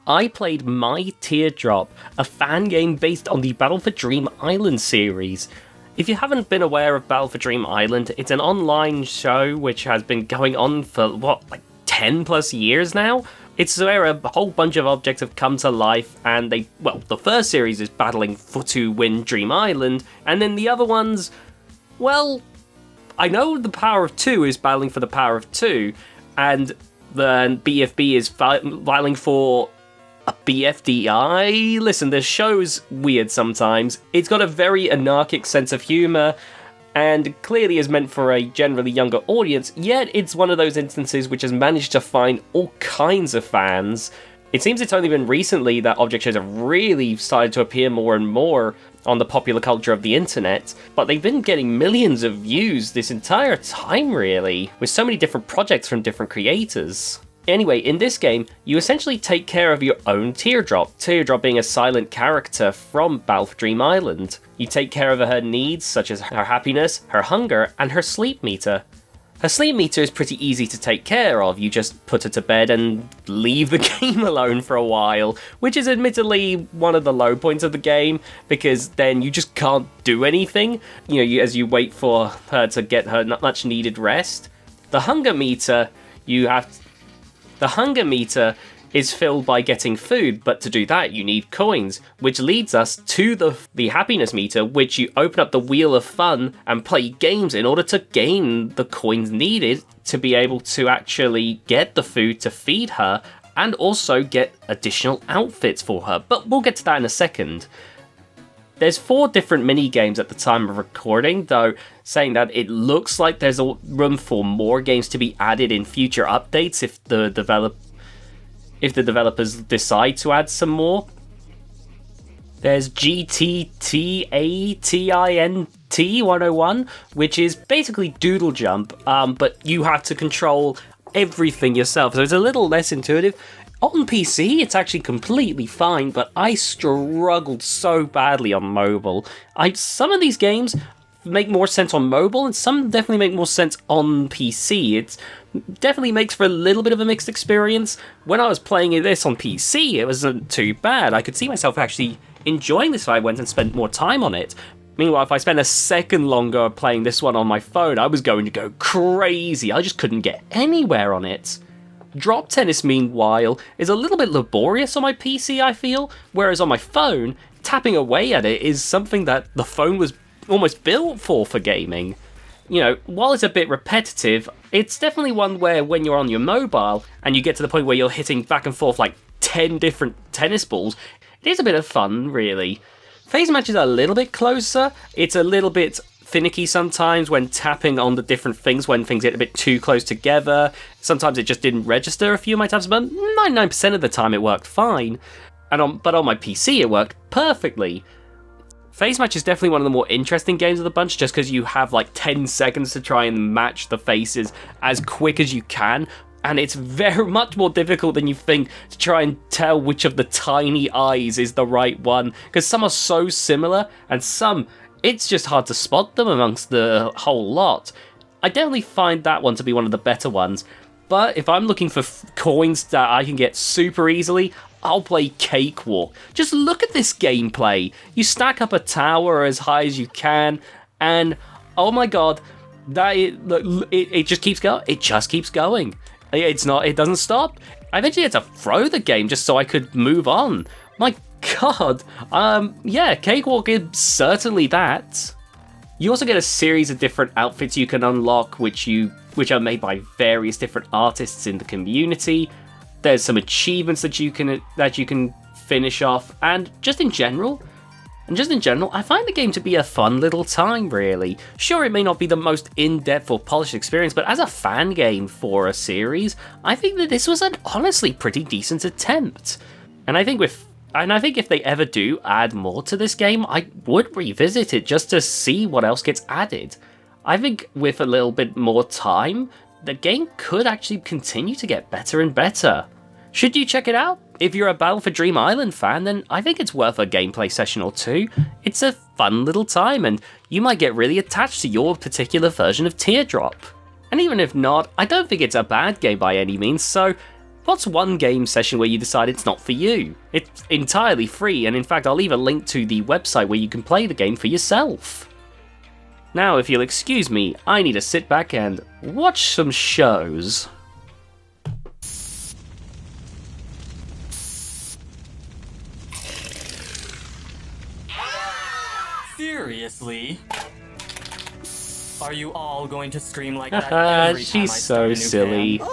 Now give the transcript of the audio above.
I played MyTearDrop, a fan game based on the Battle for Dream Island series. If you haven't been aware of Battle for Dream Island, it's an online show which has been going on for, 10 plus years now? It's where a whole bunch of objects have come to life, and the first series is battling to win Dream Island, and then the other ones, I know the Power of Two is battling for the Power of Two, and the BFB is battling for a BFDI? Listen, this show's weird sometimes. It's got a very anarchic sense of humour, and clearly is meant for a generally younger audience, yet it's one of those instances which has managed to find all kinds of fans. It seems it's only been recently that object shows have really started to appear more and more on the popular culture of the internet, but they've been getting millions of views this entire time, really, with so many different projects from different creators. Anyway, in this game, you essentially take care of your own Teardrop, Teardrop being a silent character from Battle for Dream Island. You take care of her needs, such as her happiness, her hunger, and her sleep meter. Her sleep meter is pretty easy to take care of. You just put her to bed and leave the game alone for a while, which is admittedly one of the low points of the game, because then you just can't do anything, as you wait for her to get her much needed rest. The hunger meter, The hunger meter is filled by getting food, but to do that you need coins, which leads us to the happiness meter, which you open up the Wheel of Fun and play games in order to gain the coins needed to be able to actually get the food to feed her, and also get additional outfits for her, but we'll get to that in a second. There's 4 different mini-games at the time of recording, though, saying that it looks like there's a room for more games to be added in future updates if the developers decide to add some more. There's GTTATINT 101, which is basically Doodle Jump, but you have to control everything yourself, so it's a little less intuitive. On PC, it's actually completely fine, but I struggled so badly on mobile. Some of these games make more sense on mobile, and some definitely make more sense on PC. It definitely makes for a little bit of a mixed experience. When I was playing this on PC, it wasn't too bad. I could see myself actually enjoying this if I went and spent more time on it. Meanwhile, if I spent a second longer playing this one on my phone, I was going to go crazy. I just couldn't get anywhere on it. Drop Tennis, meanwhile, is a little bit laborious on my PC, I feel, whereas on my phone, tapping away at it is something that the phone was almost built for gaming. While it's a bit repetitive, it's definitely one where when you're on your mobile and you get to the point where you're hitting back and forth like 10 different tennis balls, it is a bit of fun, really. Phase match is a little bit closer. It's a little bit finicky sometimes when tapping on the different things when things get a bit too close together. Sometimes it just didn't register a few of my taps, but 99% of the time it worked fine. But on my PC it worked perfectly. Phase match is definitely one of the more interesting games of the bunch, just because you have like 10 seconds to try and match the faces as quick as you can, and it's very much more difficult than you think to try and tell which of the tiny eyes is the right one, because some are so similar, and some, it's just hard to spot them amongst the whole lot. I definitely find that one to be one of the better ones, but if I'm looking for coins that I can get super easily, I'll play Cakewalk. Just look at this gameplay. You stack up a tower as high as you can, and oh my god, it just keeps going. It just keeps going. It doesn't stop. I eventually had to throw the game just so I could move on. My god. Yeah, Cakewalk is certainly that. You also get a series of different outfits you can unlock, which are made by various different artists in the community. There's some achievements that you can finish off, and just in general, I find the game to be a fun little time, really. Sure, it may not be the most in-depth or polished experience, but as a fan game for a series, I think that this was an honestly pretty decent attempt. And I think if they ever do add more to this game, I would revisit it just to see what else gets added. I think with a little bit more time, the game could actually continue to get better and better. Should you check it out? If you're a Battle for Dream Island fan, then I think it's worth a gameplay session or two. It's a fun little time, and you might get really attached to your particular version of Teardrop. And even if not, I don't think it's a bad game by any means, so What's one game session where you decide it's not for you? It's entirely free, and in fact I'll leave a link to the website where you can play the game for yourself. Now, if you'll excuse me, I need to sit back and watch some shows. Seriously? Are you all going to stream like that every time I She's start a so new silly. cam?